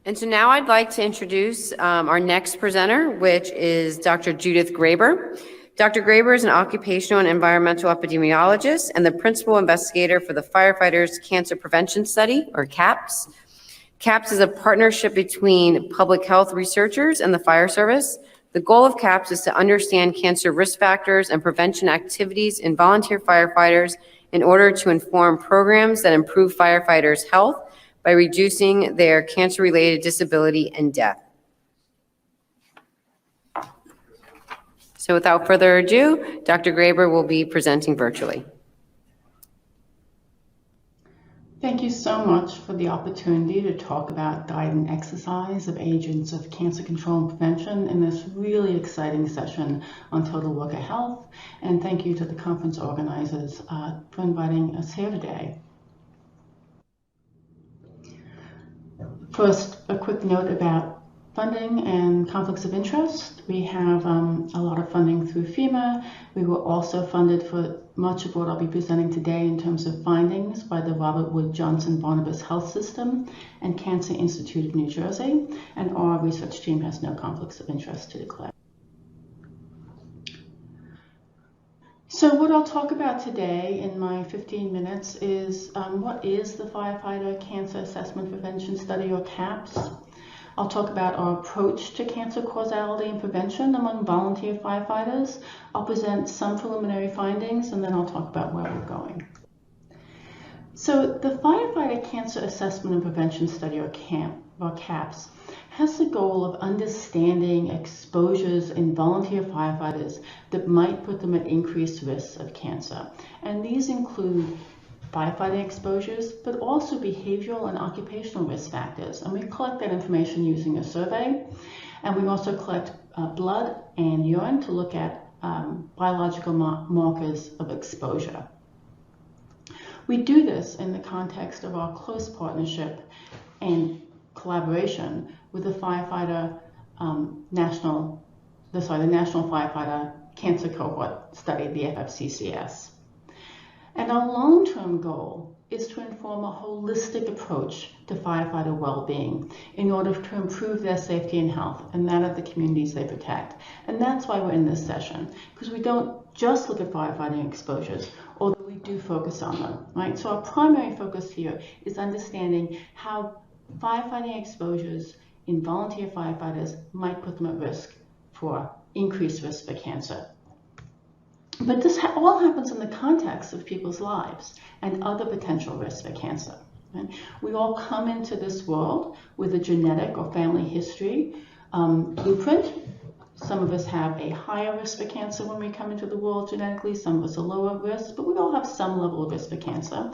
And so now I'd like to introduce our next presenter, which is Dr. Judith Graber. Dr. Graber is an occupational and environmental epidemiologist and the principal investigator for the Firefighters Cancer Prevention Study, or CAPS. CAPS is a partnership between public health researchers and the fire service. The goal of CAPS is to understand cancer risk factors and prevention activities in volunteer firefighters in order to inform programs that improve firefighters' health by reducing their cancer-related disability and death. So without further ado, Dr. Graber will be presenting virtually. Thank you so much for the opportunity to talk about diet and exercise of agents of cancer control and prevention in this really exciting session on total worker health. And thank you to the conference organizers for inviting us here today. First, a quick note about funding and conflicts of interest. We have a lot of funding through FEMA. We were also funded for much of what I'll be presenting today in terms of findings by the Robert Wood Johnson Barnabas Health System and Cancer Institute of New Jersey, and our research team has no conflicts of interest to declare. So what I'll talk about today in my 15 minutes is what is the Firefighter Cancer Assessment Prevention Study, or CAPS. I'll talk about our approach to cancer causality and prevention among volunteer firefighters. I'll present some preliminary findings, and then I'll talk about where we're going. So the Firefighter Cancer Assessment and Prevention Study, or CAPS, has the goal of understanding exposures in volunteer firefighters that might put them at increased risks of cancer. And these include firefighting exposures, but also behavioral and occupational risk factors. And we collect that information using a survey. And we also collect blood and urine to look at biological markers of exposure. We do this in the context of our close partnership and collaboration with the National Firefighter Cancer Cohort Study, the FFCCS. And our long-term goal is to inform a holistic approach to firefighter well-being in order to improve their safety and health and that of the communities they protect. And that's why we're in this session, because we don't just look at firefighting exposures, although we do focus on them, right? So our primary focus here is understanding how firefighting exposures in volunteer firefighters might put them at risk for increased risk for cancer. But this all happens in the context of people's lives and other potential risks for cancer. Right? We all come into this world with a genetic or family history blueprint. Some of us have a higher risk for cancer when we come into the world genetically, some of us a lower risk, but we all have some level of risk for cancer.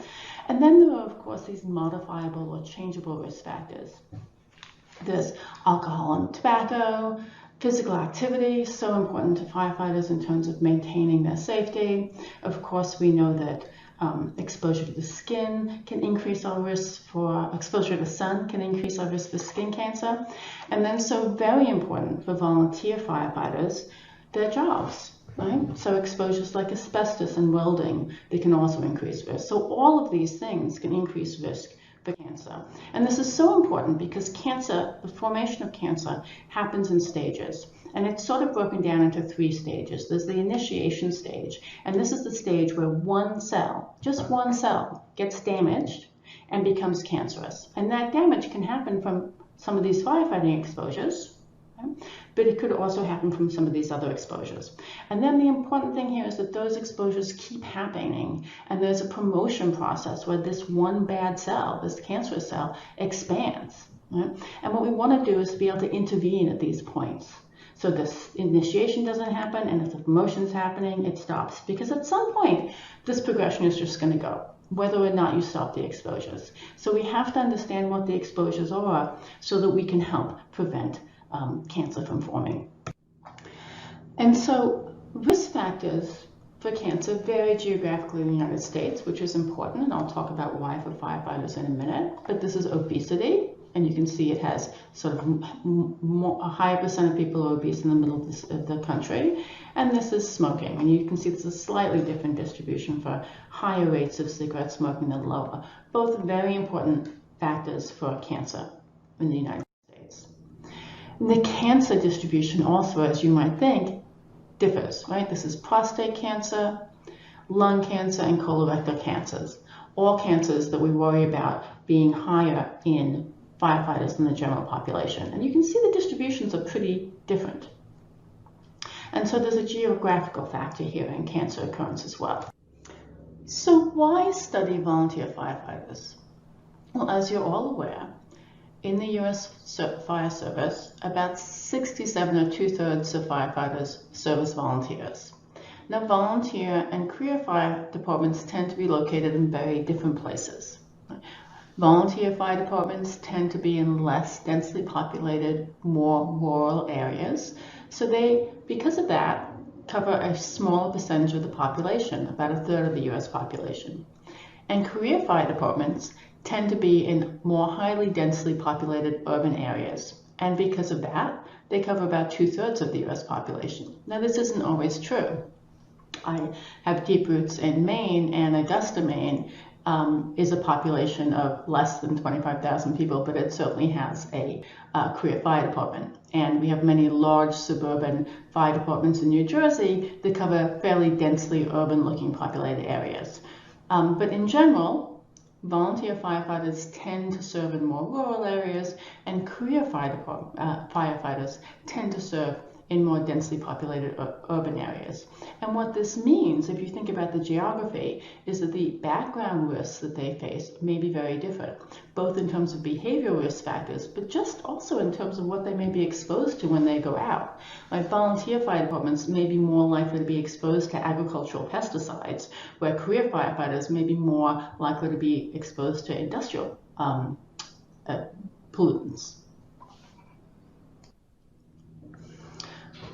And then there are, of course, these modifiable or changeable risk factors. There's alcohol and tobacco, physical activity, so important to firefighters in terms of maintaining their safety. Of course, we know that exposure to the skin can increase our risk for, exposure to the sun can increase our risk for skin cancer. And then so very important for volunteer firefighters, their jobs, right? So exposures like asbestos and welding, they can also increase risk. So all of these things can increase risk for cancer. And this is so important because cancer, the formation of cancer, happens in stages. And it's sort of broken down into 3 stages. There's the initiation stage, and this is the stage where one cell, just one cell, gets damaged and becomes cancerous. And that damage can happen from some of these firefighting exposures, okay? But it could also happen from some of these other exposures. And then the important thing here is that those exposures keep happening, and there's a promotion process where this one bad cell, this cancerous cell, expands. Right? And what we want to do is be able to intervene at these points. So this initiation doesn't happen, and if the promotion is happening, it stops. Because at some point, this progression is just going to go, whether or not you stop the exposures. So we have to understand what the exposures are so that we can help prevent cancer from forming. And so risk factors for cancer vary geographically in the United States, which is important, and I'll talk about why for firefighters in a minute. But this is obesity, and you can see it has sort of a higher percent of people are obese in the middle of the country. And this is smoking, and you can see there's a slightly different distribution for higher rates of cigarette smoking than lower. Both very important factors for cancer in the United And the cancer distribution also, as you might think, differs, right? This is prostate cancer, lung cancer, and colorectal cancers. All cancers that we worry about being higher in firefighters than the general population. And you can see the distributions are pretty different. And so there's a geographical factor here in cancer occurrence as well. So why study volunteer firefighters? Well, as you're all aware, in the U.S. Fire Service, about 67 or 2/3 of firefighters serve as volunteers. Now, volunteer and career fire departments tend to be located in very different places. Volunteer fire departments tend to be in less densely populated, more rural areas. So they, because of that, cover a smaller percentage of the population, about 1/3 of the U.S. population. And career fire departments tend to be in more highly densely populated urban areas. And because of that, they cover about 2/3 of the U.S. population. Now, this isn't always true. I have deep roots in Maine, and Augusta, Maine is a population of less than 25,000 people, but it certainly has a career fire department. And we have many large suburban fire departments in New Jersey that cover fairly densely urban-looking populated areas. But in general, volunteer firefighters tend to serve in more rural areas, and career firefighters tend to serve in more densely populated urban areas. And what this means, if you think about the geography, is that the background risks that they face may be very different, both in terms of behavioral risk factors, but just also in terms of what they may be exposed to when they go out. Like volunteer fire departments may be more likely to be exposed to agricultural pesticides, where career firefighters may be more likely to be exposed to industrial pollutants.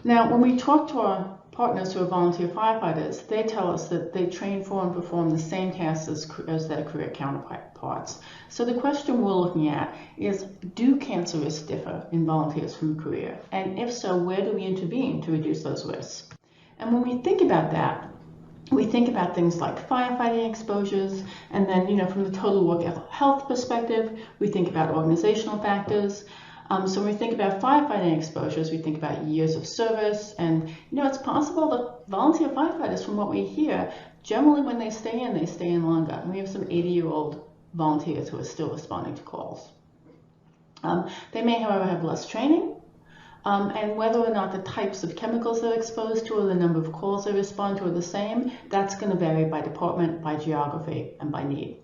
Now, when we talk to our partners who are volunteer firefighters, they tell us that they train for and perform the same tasks as their career counterparts. So the question we're looking at is, do cancer risks differ in volunteers from career? And if so, where do we intervene to reduce those risks? And when we think about that, we think about things like firefighting exposures, and then, from the total work health perspective, we think about organizational factors. So when we think about firefighting exposures, we think about years of service, and it's possible that volunteer firefighters, from what we hear, generally when they stay in longer. And we have some 80-year-old volunteers who are still responding to calls. They may, however, have less training, and whether or not the types of chemicals they're exposed to or the number of calls they respond to are the same, that's going to vary by department, by geography, and by need.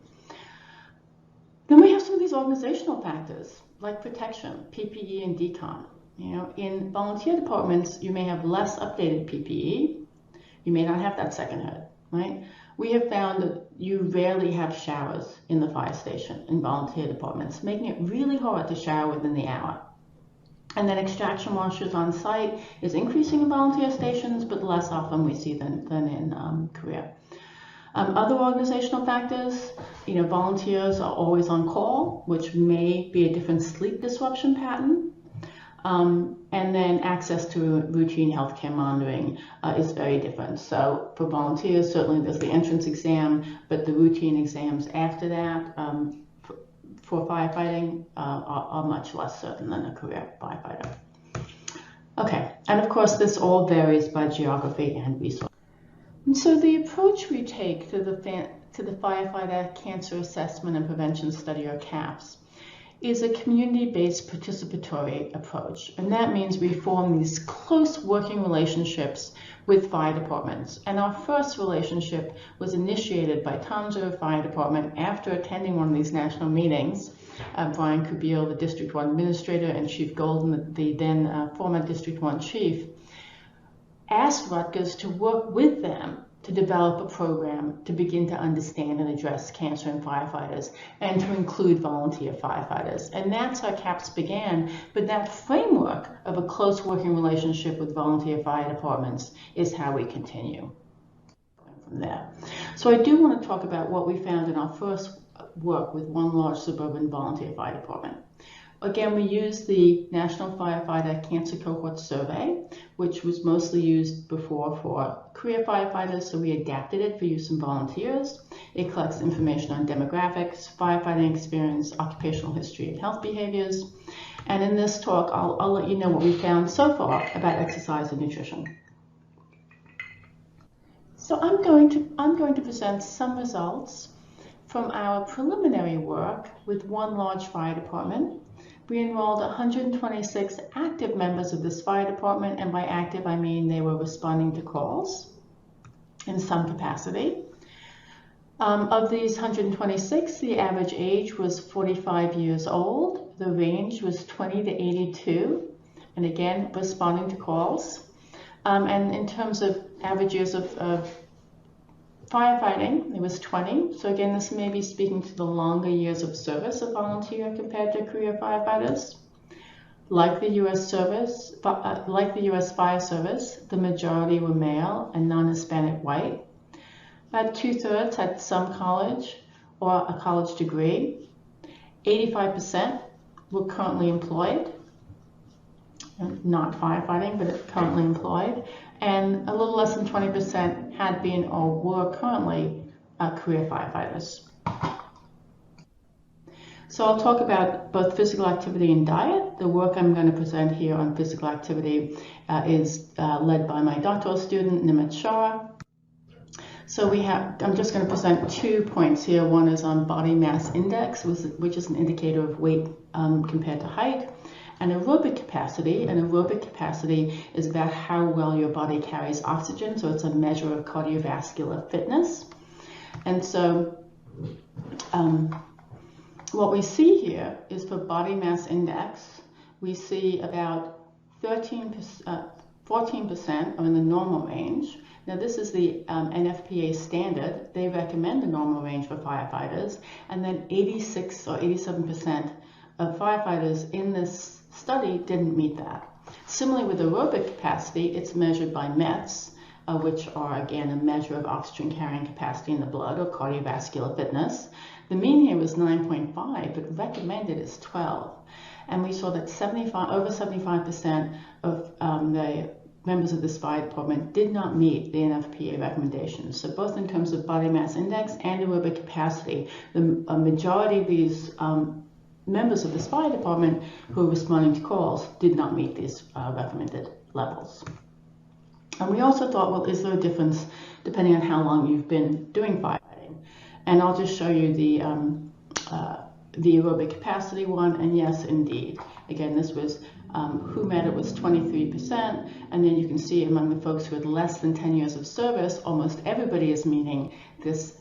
Then we have some of these organizational factors, like protection, PPE, and decon. In volunteer departments, you may have less updated PPE. You may not have that second hood, right? We have found that you rarely have showers in the fire station in volunteer departments, making it really hard to shower within the hour. And then extraction washers on site is increasing in volunteer stations, but less often we see than in career. Other organizational factors, volunteers are always on call, which may be a different sleep disruption pattern. And then access to routine healthcare monitoring is very different. So for volunteers, certainly there's the entrance exam, but the routine exams after that for firefighting are much less certain than a career firefighter. Okay, and of course this all varies by geography and resource. And so the approach we take to the Firefighter Cancer Assessment and Prevention Study, or CAPS, is a community-based participatory approach. And that means we form these close working relationships with fire departments. And our first relationship was initiated by Tom's River Fire Department after attending one of these national meetings. Brian Kubiel, the District 1 Administrator, and Chief Golden, the then former District 1 Chief, asked Rutgers to work with them to develop a program to begin to understand and address cancer in firefighters and to include volunteer firefighters. And that's how CAPS began, but that framework of a close working relationship with volunteer fire departments is how we continue from there. So I do want to talk about what we found in our first work with one large suburban volunteer fire department. Again, we used the National Firefighter Cancer Cohort Survey, which was mostly used before for career firefighters, so we adapted it for use in volunteers. It collects information on demographics, firefighting experience, occupational history, and health behaviors. And in this talk, I'll let you know what we found so far about exercise and nutrition. So I'm going to present some results from our preliminary work with one large fire department. We enrolled 126 active members of this fire department, and by active I mean they were responding to calls in some capacity. Of these 126, the average age was 45 years old. The range was 20 to 82, and again, responding to calls. And in terms of average years of firefighting, it was 20. So again, this may be speaking to the longer years of service of volunteer compared to career firefighters. Like the U.S. Fire Service, the majority were male and non-Hispanic white. About 2/3 had some college or a college degree. 85% were currently employed, not firefighting, but currently employed. And a little less than 20% had been or were currently career firefighters. So I'll talk about both physical activity and diet. The work I'm going to present here on physical activity is led by my doctoral student, Nimit Shah. So I'm just going to present 2 points here. One is on body mass index, which is an indicator of weight compared to height, and aerobic capacity. And aerobic capacity is about how well your body carries oxygen, so it's a measure of cardiovascular fitness. And so what we see here is for body mass index, we see about 14% are in the normal range. Now this is the NFPA standard. They recommend a normal range for firefighters, and then 86 or 87% of firefighters in this study didn't meet that. Similarly with aerobic capacity, it's measured by METs, which are again a measure of oxygen carrying capacity in the blood or cardiovascular fitness. The mean here was 9.5, but recommended is 12. And we saw that over 75% of the members of this fire department did not meet the NFPA recommendations. So both in terms of body mass index and aerobic capacity, a majority of these members of this fire department who were responding to calls did not meet these recommended levels. And we also thought, well, is there a difference depending on how long you've been doing firefighting? And I'll just show you the aerobic capacity one, and yes, indeed. Again, this was who met it was 23%, and then you can see among the folks who had less than 10 years of service, almost everybody is meeting this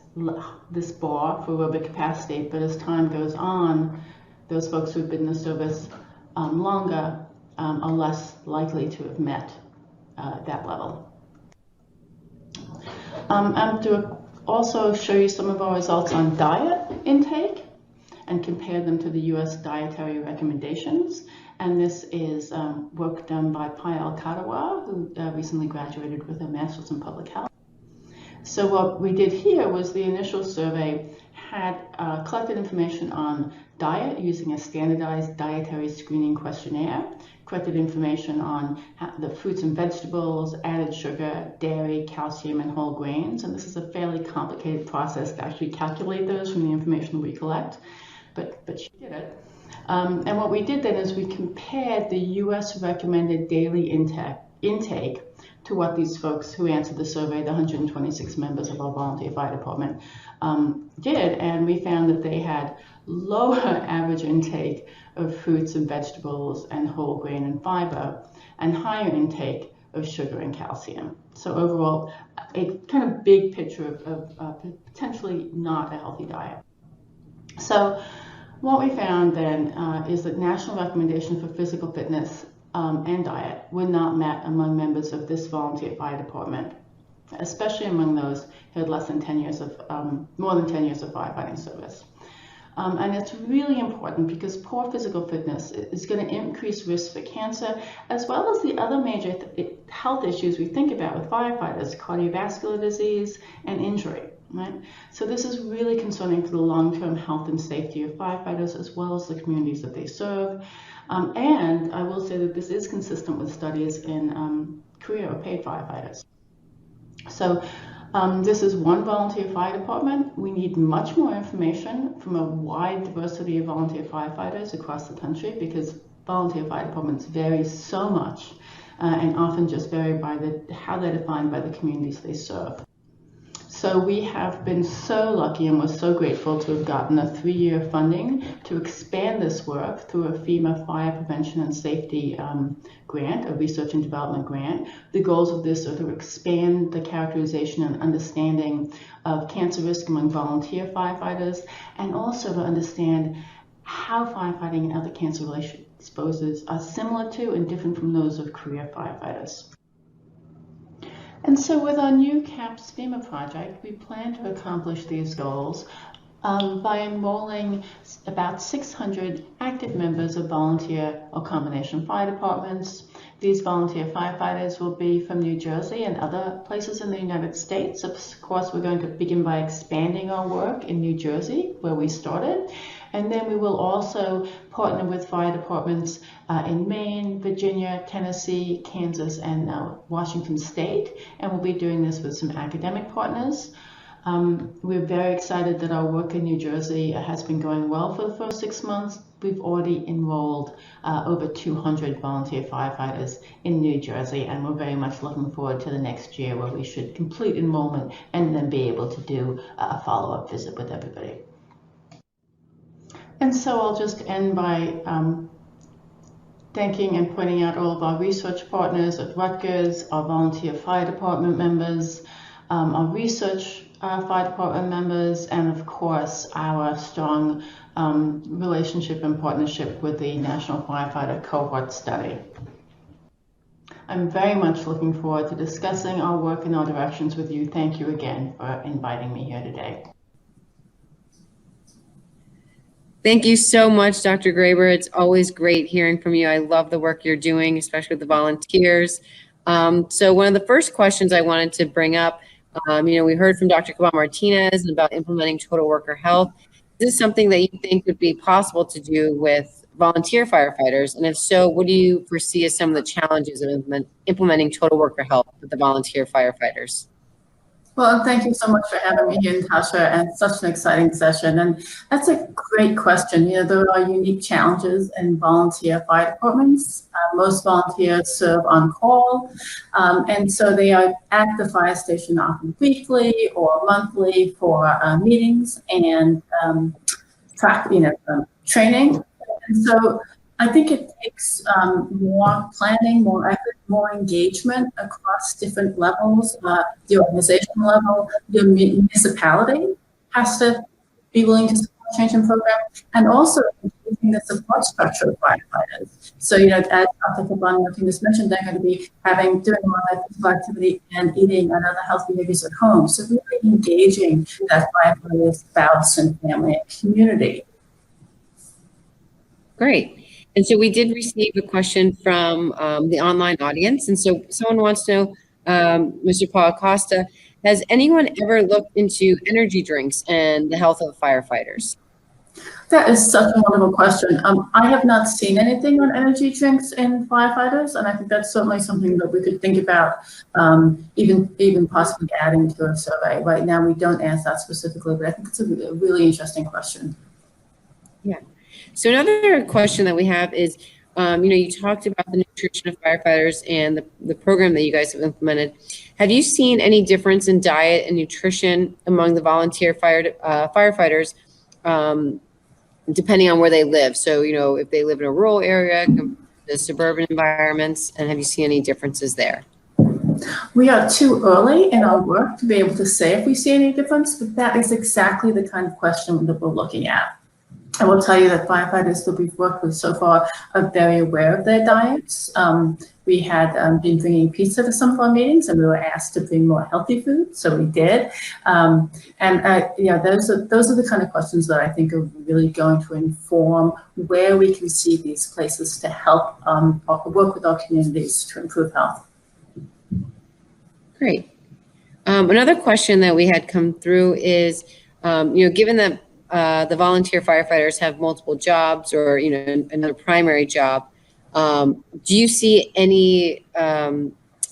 bar for aerobic capacity, but as time goes on, those folks who have been in the service longer are less likely to have met that level. I'm to also show you some of our results on diet intake and compare them to the U.S. dietary recommendations. And this is work done by Payal Kadawar, who recently graduated with a master's in public health. So what we did here was the initial survey had collected information on diet using a standardized dietary screening questionnaire, collected information on the fruits and vegetables, added sugar, dairy, calcium, and whole grains. And this is a fairly complicated process to actually calculate those from the information we collect, but she did it. And what we did then is we compared the U.S. recommended daily intake to what these folks who answered the survey, the 126 members of our volunteer fire department, did, and we found that they had lower average intake of fruits and vegetables and whole grain and fiber, and higher intake of sugar and calcium. So overall, a kind of big picture of potentially not a healthy diet. So what we found then is that national recommendations for physical fitness and diet were not met among members of this volunteer fire department, especially among those who had less than 10 years of, more than 10 years of firefighting service. And it's really important because poor physical fitness is going to increase risk for cancer, as well as the other major health issues we think about with firefighters, cardiovascular disease and injury. Right? So this is really concerning for the long-term health and safety of firefighters as well as the communities that they serve. And I will say that this is consistent with studies in career or paid firefighters. So this is one volunteer fire department. We need much more information from a wide diversity of volunteer firefighters across the country because volunteer fire departments vary so much and often just vary by how they're defined by the communities they serve. So we have been so lucky and we're so grateful to have gotten a 3-year funding to expand this work through a FEMA Fire Prevention and Safety grant, a research and development grant. The goals of this are to expand the characterization and understanding of cancer risk among volunteer firefighters, and also to understand how firefighting and other cancer-related exposures are similar to and different from those of career firefighters. And so with our new CAPS FEMA project, we plan to accomplish these goals by enrolling about 600 active members of volunteer or combination fire departments. These volunteer firefighters will be from New Jersey and other places in the United States. Of course, we're going to begin by expanding our work in New Jersey, where we started. And then we will also partner with fire departments in Maine, Virginia, Tennessee, Kansas, and Washington State. And we'll be doing this with some academic partners. We're very excited that our work in New Jersey has been going well for the first 6 months. We've already enrolled over 200 volunteer firefighters in New Jersey, and we're very much looking forward to the next year where we should complete enrollment and then be able to do a follow-up visit with everybody. And so I'll just end by thanking and pointing out all of our research partners at Rutgers, our volunteer fire department members, our research fire department members, and of course our strong relationship and partnership with the National Firefighter Cohort Study. I'm very much looking forward to discussing our work and our directions with you. Thank you again for inviting me here today. Thank you so much, Dr. Graber. It's always great hearing from you. I love the work you're doing, especially with the volunteers. So one of the first questions I wanted to bring up, we heard from Dr. Cabal Martinez about implementing total worker health. Is this something that you think would be possible to do with volunteer firefighters? And if so, what do you foresee as some of the challenges of implementing total worker health with the volunteer firefighters? Well, thank you so much for having me here, Natasha, and such an exciting session. And that's a great question. There are unique challenges in volunteer fire departments. Most volunteers serve on call, and so they are at the fire station often weekly or monthly for meetings and training. And so I think it takes more planning, more effort, more engagement across different levels. The organizational level, the municipality has to be willing to support change in program, and also improving the support structure of firefighters. So, as Dr. Cabal Martinez mentioned, they're going to be doing a lot of physical activity and eating and other health behaviors at home. So really engaging that firefighter spouse and family and community. Great. And so we did receive a question from the online audience. And so someone wants to know, Mr. Paul Acosta, has anyone ever looked into energy drinks and the health of firefighters? That is such a wonderful question. I have not seen anything on energy drinks in firefighters, and I think that's certainly something that we could think about, even possibly adding to a survey. Right now, we don't ask that specifically, but I think it's a really interesting question. Yeah. So another question that we have is, you talked about the nutrition of firefighters and the program that you guys have implemented. Have you seen any difference in diet and nutrition among the volunteer firefighters, depending on where they live? So, if they live in a rural area, the suburban environments, and have you seen any differences there? We are too early in our work to be able to say if we see any difference, but that is exactly the kind of question that we're looking at. I will tell you that firefighters that we've worked with so far are very aware of their diets. We had been bringing pizza to some of our meetings, and we were asked to bring more healthy food, so we did. Those are the kind of questions that I think are really going to inform where we can see these places to help work with our communities to improve health. Great. Another question that we had come through is, given that the volunteer firefighters have multiple jobs or, another primary job, do you see any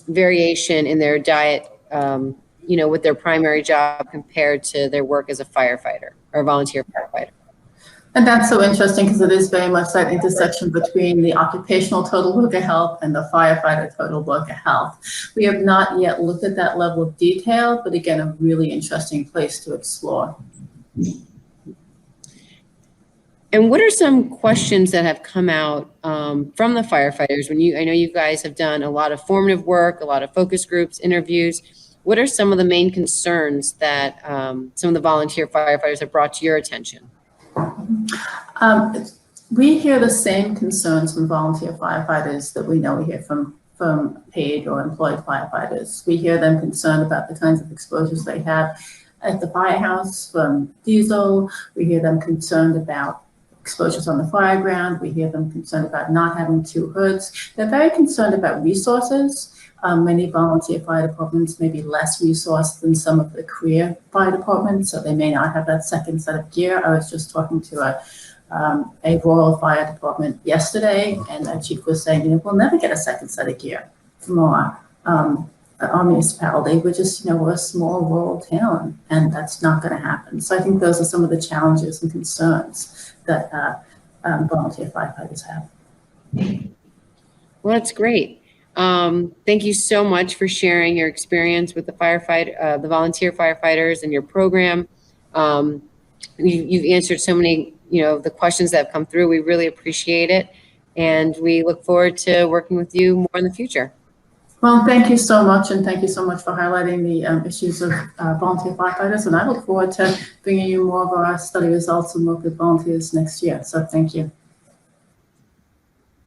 variation in their diet, with their primary job compared to their work as a firefighter or volunteer firefighter? And that's so interesting because it is very much that intersection between the occupational total worker health and the firefighter total worker health. We have not yet looked at that level of detail, but again, a really interesting place to explore. And what are some questions that have come out from the firefighters? I know you guys have done a lot of formative work, a lot of focus groups, interviews. What are some of the main concerns that some of the volunteer firefighters have brought to your attention? We hear the same concerns from volunteer firefighters that we hear from paid or employed firefighters. We hear them concerned about the kinds of exposures they have at the firehouse from diesel. We hear them concerned about exposures on the fire ground. We hear them concerned about not having two hoods. They're very concerned about resources. Many volunteer fire departments may be less resourced than some of the career fire departments, so they may not have that second set of gear. I was just talking to a rural fire department yesterday, and the chief was saying, we'll never get a second set of gear from our municipality. We're just, we're a small rural town, and that's not going to happen. So I think those are some of the challenges and concerns that volunteer firefighters have. Well, that's great. Thank you so much for sharing your experience with the volunteer firefighters and your program. You've answered so many, the questions that have come through. We really appreciate it. And we look forward to working with you more in the future. Well, thank you so much. And thank you so much for highlighting the issues of volunteer firefighters. And I look forward to bringing you more of our study results and work with volunteers next year. So thank you.